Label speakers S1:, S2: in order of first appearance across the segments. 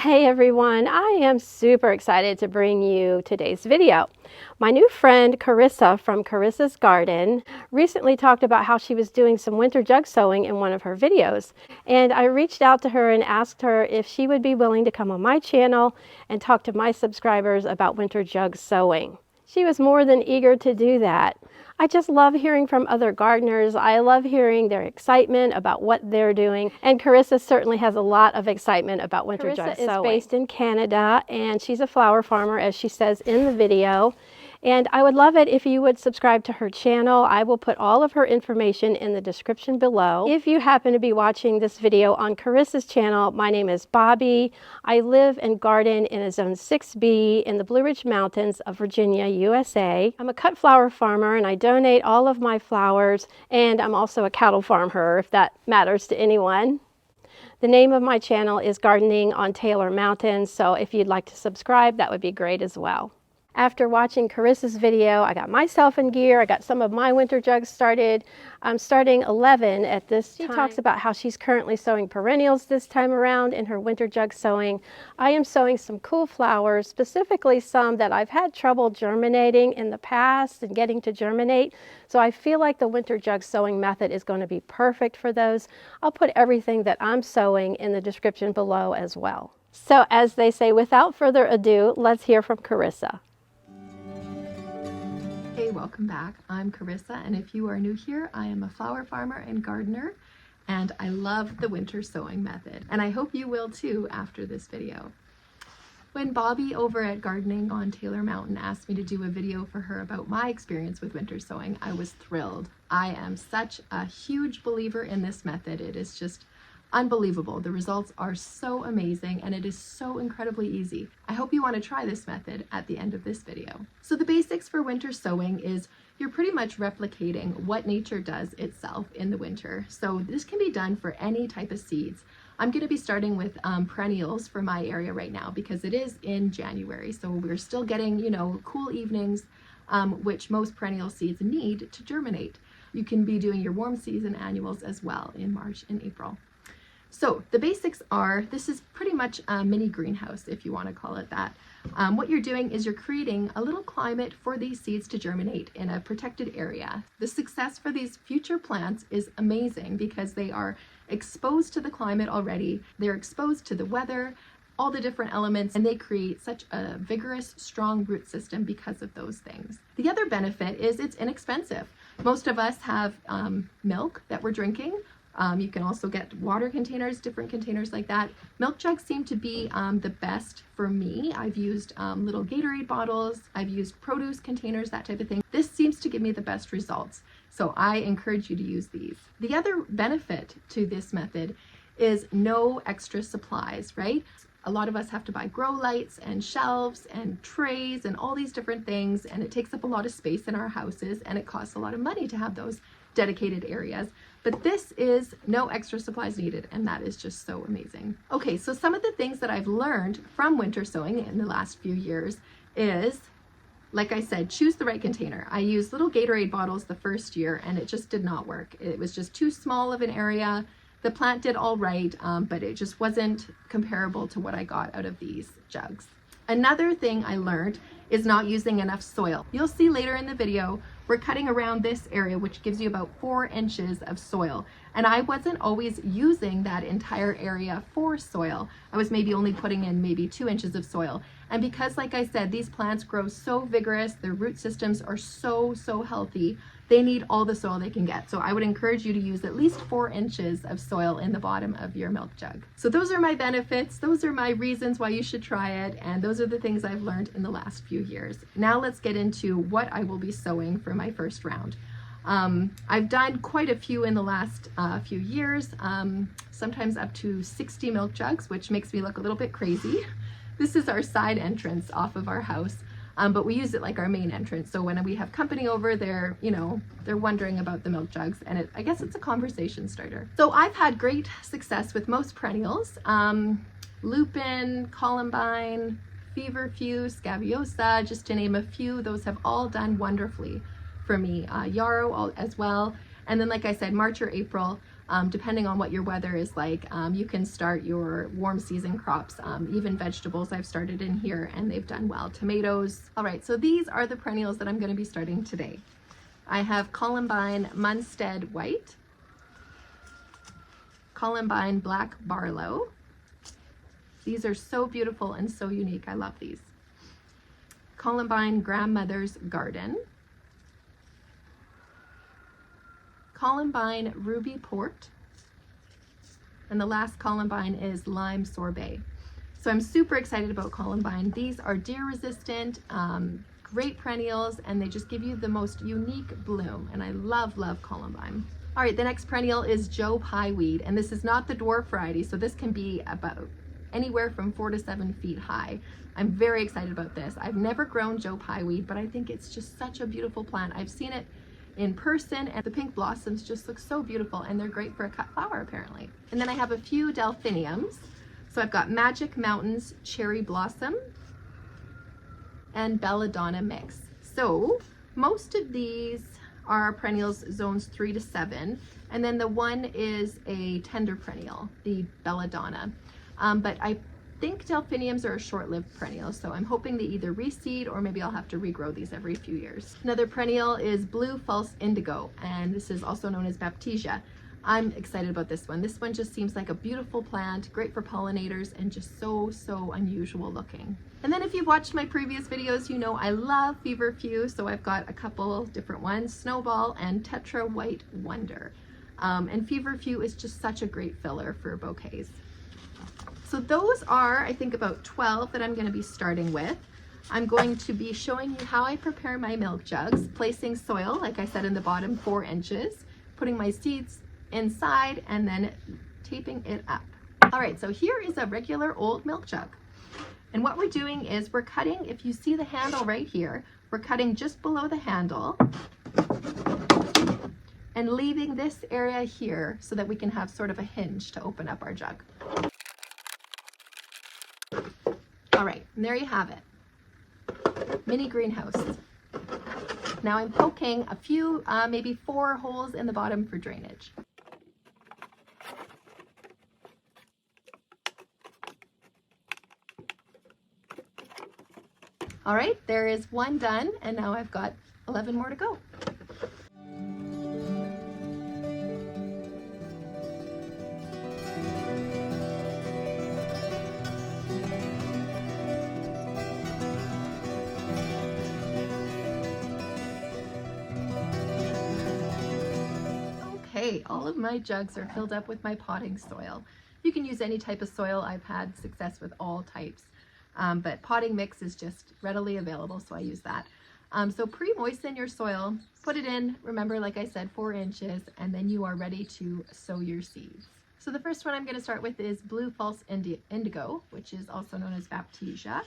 S1: Hey everyone, I am super excited to bring you today's video. My new friend Carissa from Carissa's Garden recently talked about how she was doing some winter jug sowing in one of her videos. And I reached out to her and asked her if she would be willing to come on my channel and talk to my subscribers about winter jug sowing. She was more than eager to do that. I just love hearing from other gardeners. I love hearing their excitement about what they're doing. And Carissa certainly has a lot of excitement about winter jug sowing. Carissa is based in Canada and she's a flower farmer, as she says in the video. And I would love it if you would subscribe to her channel. I will put all of her information in the description below. If you happen to be watching this video on Carissa's channel, my name is Bobby. I live and garden in a Zone 6B in the Blue Ridge Mountains of Virginia, USA. I'm a cut flower farmer and I donate all of my flowers, and I'm also a cattle farmer, if that matters to anyone. The name of my channel is Gardening on Taylor Mountain, so if you'd like to subscribe, that would be great as well. After watching Carissa's video, I got myself in gear. I got some of my winter jugs started. I'm starting 11 at this time. She talks about how she's currently sowing perennials this time around in her winter jug sowing. I am sowing some cool flowers, specifically some that I've had trouble germinating in the past and getting to germinate. So I feel like the winter jug sowing method is going to be perfect for those. I'll put everything that I'm sowing in the description below as well. So as they say, without further ado, let's hear from Carissa.
S2: Hey, welcome back. I'm Carissa, and if you are new here, I am a flower farmer and gardener, and I love the winter sowing method, and I hope you will too after this video. When Bobby over at Gardening on Taylor Mountain asked me to do a video for her about my experience with winter sowing, I was thrilled. I am such a huge believer in this method. It is just unbelievable. The results are so amazing and it is so incredibly easy. I hope you want to try this method at the end of this video. So the basics for winter sowing is you're pretty much replicating what nature does itself in the winter. So this can be done for any type of seeds. I'm going to be starting with perennials for my area right now because it is in January. So we're still getting, cool evenings, which most perennial seeds need to germinate. You can be doing your warm season annuals as well in March and April. So the basics are, this is pretty much a mini greenhouse, if you want to call it that. What you're doing is you're creating a little climate for these seeds to germinate in a protected area. The success for these future plants is amazing because they are exposed to the climate already. They're exposed to the weather, all the different elements, and they create such a vigorous, strong root system because of those things. The other benefit is it's inexpensive. Most of us have milk that we're drinking. You can also get water containers, different containers like that. Milk jugs seem to be the best for me. I've used little Gatorade bottles, I've used produce containers, that type of thing. This seems to give me the best results. So I encourage you to use these. The other benefit to this method is no extra supplies, right? A lot of us have to buy grow lights and shelves and trays and all these different things, and it takes up a lot of space in our houses and it costs a lot of money to have those dedicated areas. But this is no extra supplies needed, and that is just so amazing. Okay, so some of the things that I've learned from winter sowing in the last few years is, like I said, choose the right container. I used little Gatorade bottles the first year and it just did not work. It was just too small of an area. The plant did all right, but it just wasn't comparable to what I got out of these jugs. Another thing I learned is not using enough soil. You'll see later in the video, we're cutting around this area, which gives you about 4 inches of soil. And I wasn't always using that entire area for soil. I was maybe only putting in maybe 2 inches of soil. And because, like I said, these plants grow so vigorous, their root systems are so healthy, they need all the soil they can get. So I would encourage you to use at least 4 inches of soil in the bottom of your milk jug. So those are my benefits. Those are my reasons why you should try it. And those are the things I've learned in the last few years. Now let's get into what I will be sowing for my first round. I've done quite a few in the last few years, sometimes up to 60 milk jugs, which makes me look a little bit crazy. This is our side entrance off of our house. But we use it like our main entrance. So when we have company over, they're wondering about the milk jugs, and I guess it's a conversation starter. So I've had great success with most perennials. Lupin, Columbine, Feverfew, Scabiosa, just to name a few, those have all done wonderfully for me. Yarrow as well. And then, like I said, March or April, Depending on what your weather is like, you can start your warm season crops. Even vegetables I've started in here and they've done well. Tomatoes. All right, so these are the perennials that I'm going to be starting today. I have Columbine Munstead White, Columbine Black Barlow. These are so beautiful and so unique. I love these. Columbine Grandmother's Garden, Columbine Ruby Port, and the last Columbine is Lime Sorbet. So I'm super excited about Columbine. These are deer resistant, great perennials, and they just give you the most unique bloom, and I love, love Columbine. All right, the next perennial is Joe Pieweed, and this is not the dwarf variety, so this can be about anywhere from 4 to 7 feet high. I'm very excited about this. I've never grown Joe Pieweed, but I think it's just such a beautiful plant. I've seen it in person and the pink blossoms just look so beautiful, and they're great for a cut flower apparently. And then I have a few delphiniums. So I've got Magic Mountains Cherry Blossom and Belladonna Mix. So most of these are perennials zones 3 to 7, and then the one is a tender perennial, the Belladonna. But I think delphiniums are a short-lived perennial, so I'm hoping they either reseed or maybe I'll have to regrow these every few years. Another perennial is Blue False Indigo, and this is also known as Baptisia. I'm excited about this one. This one just seems like a beautiful plant, great for pollinators, and just so, so unusual looking. And then if you've watched my previous videos, you know I love feverfew, so I've got a couple different ones, Snowball and Tetra White Wonder. And feverfew is just such a great filler for bouquets. So those are, I think, about 12 that I'm going to be starting with. I'm going to be showing you how I prepare my milk jugs, placing soil, like I said, in the bottom 4 inches, putting my seeds inside, and then taping it up. All right, so here is a regular old milk jug. And what we're doing is we're cutting, if you see the handle right here, we're cutting just below the handle and leaving this area here so that we can have sort of a hinge to open up our jug. All right, and there you have it. Mini greenhouse. Now I'm poking a few, maybe 4 holes in the bottom for drainage. All right, there is 1 done, and now I've got 11 more to go. Okay, all of my jugs are filled up with my potting soil. You can use any type of soil. I've had success with all types, but potting mix is just readily available, so I use that. So pre-moisten your soil, put it in, remember, like I said, 4 inches, and then you are ready to sow your seeds. So the first one I'm going to start with is Blue False Indigo, which is also known as Baptisia.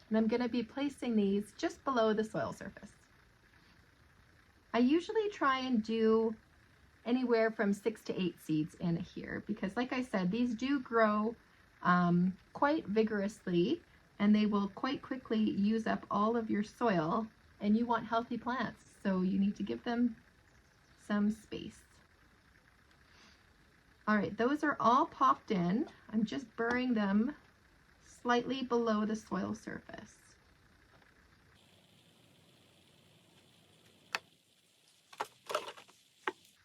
S2: And I'm going to be placing these just below the soil surface. I usually try and do anywhere from 6 to 8 seeds in here because, like I said, these do grow quite vigorously, and they will quite quickly use up all of your soil, and you want healthy plants, so you need to give them some space. All right, those are all popped in. I'm just burying them slightly below the soil surface.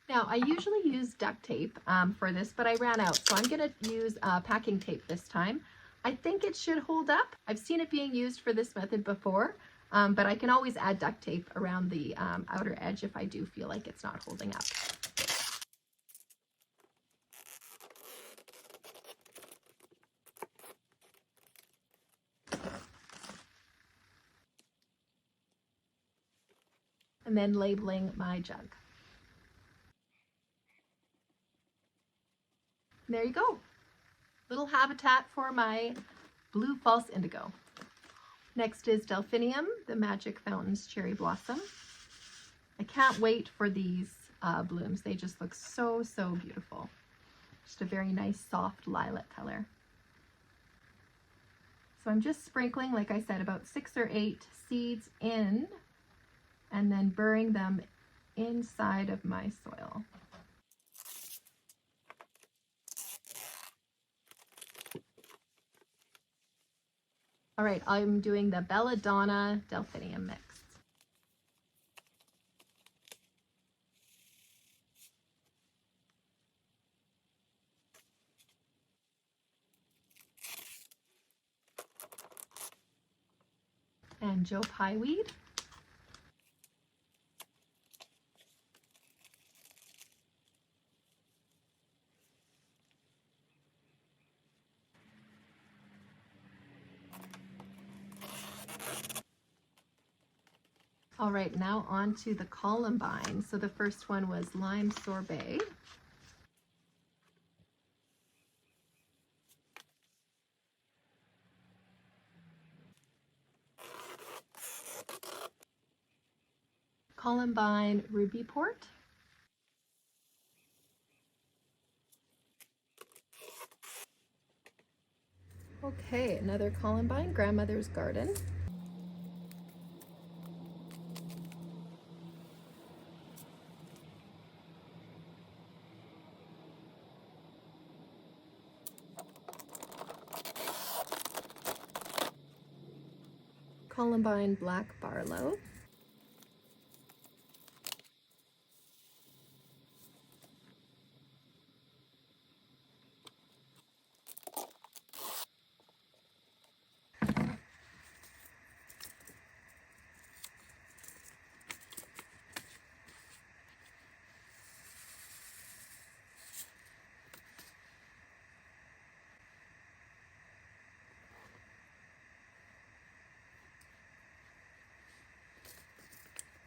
S2: Now, I usually use duct tape for this, but I ran out, so I'm going to use packing tape this time. I think it should hold up. I've seen it being used for this method before, but I can always add duct tape around the outer edge if I do feel like it's not holding up. And then labeling my jug. And there you go. Little habitat for my Blue False Indigo. Next is Delphinium, the Magic Fountains Cherry Blossom. I can't wait for these blooms. They just look so, so beautiful. Just a very nice soft lilac color. So I'm just sprinkling, like I said, about 6 or 8 seeds in, and then burying them inside of my soil. All right, I'm doing the Belladonna Delphinium mix. And Joe Pye weed. All right, now on to the columbine. So the first one was lime sorbet. Columbine ruby port. Okay, another columbine, grandmother's garden. Columbine black barlow.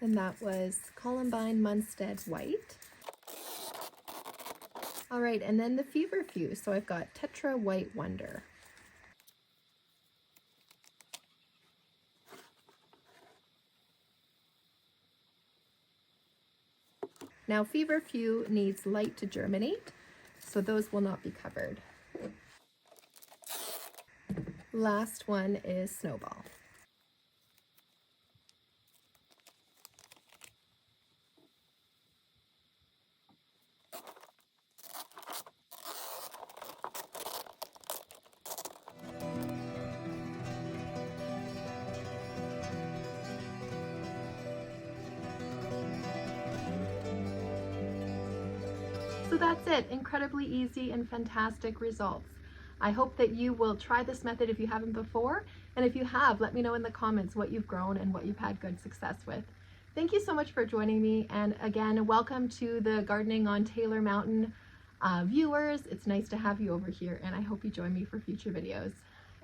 S2: And that was Columbine Munstead White. All right, and then the feverfew. So I've got Tetra White Wonder. Now feverfew needs light to germinate, so those will not be covered. Last one is Snowball. So that's it, incredibly easy and fantastic results. I hope that you will try this method if you haven't before, and if you have, let me know in the comments what you've grown and what you've had good success with. Thank you so much for joining me, and again, welcome to the Gardening on Taylor Mountain viewers. It's nice to have you over here, and I hope you join me for future videos.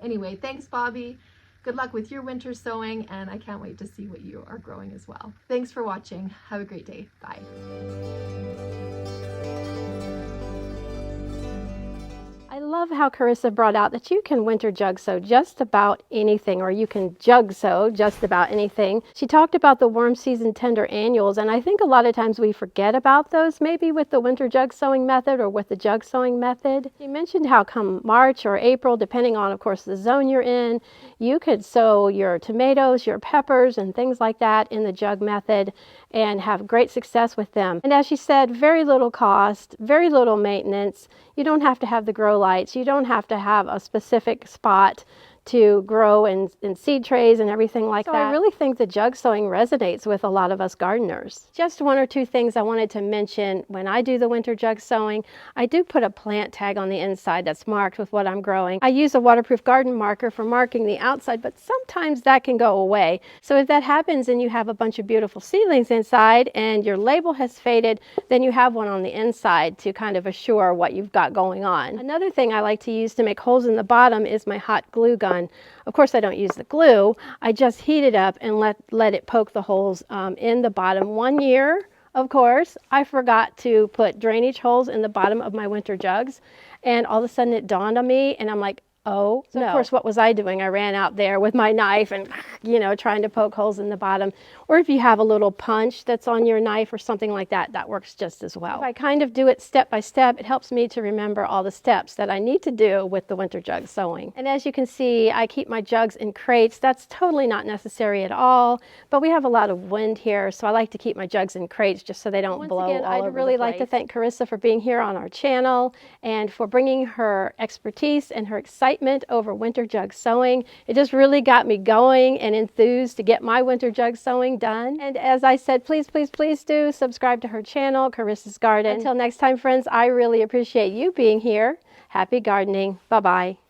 S2: Anyway, thanks Bobby. Good luck with your winter sowing, and I can't wait to see what you are growing as well. Thanks for watching. Have a great day. Bye.
S1: I love how Carissa brought out that you can winter jug sow just about anything, or you can jug sow just about anything. She talked about the warm season tender annuals, and I think a lot of times we forget about those, maybe with the winter jug sowing method or with the jug sowing method. She mentioned how come March or April, depending on, of course, the zone you're in, you could sow your tomatoes, your peppers, and things like that in the jug method and have great success with them. And as she said, very little cost, very little maintenance. You don't have to have the grow lights. You don't have to have a specific spot to grow in seed trays and everything like that. I really think the jug sowing resonates with a lot of us gardeners. Just one or two things I wanted to mention. When I do the winter jug sowing, I do put a plant tag on the inside that's marked with what I'm growing. I use a waterproof garden marker for marking the outside, but sometimes that can go away. So if that happens and you have a bunch of beautiful seedlings inside and your label has faded, then you have one on the inside to kind of assure what you've got going on. Another thing I like to use to make holes in the bottom is my hot glue gun. Of course, I don't use the glue. I just heat it up and let it poke the holes in the bottom. One year, of course, I forgot to put drainage holes in the bottom of my winter jugs, and all of a sudden it dawned on me, and I'm like, Oh, so no. Of course, what was I doing? I ran out there with my knife and, you know, trying to poke holes in the bottom. Or if you have a little punch that's on your knife or something like that, that works just as well. If I kind of do it step by step, it helps me to remember all the steps that I need to do with the winter jug sowing. And as you can see, I keep my jugs in crates. That's totally not necessary at all, but we have a lot of wind here, so I like to keep my jugs in crates just so they don't blow all over the place. I'd really like to thank Carissa for being here on our channel and for bringing her expertise and her excitement over winter jug sowing. It just really got me going and enthused to get my winter jug sowing done. And as I said, please, please, please do subscribe to her channel, Carissa's Garden. Until next time, friends, I really appreciate you being here. Happy gardening. Bye-bye.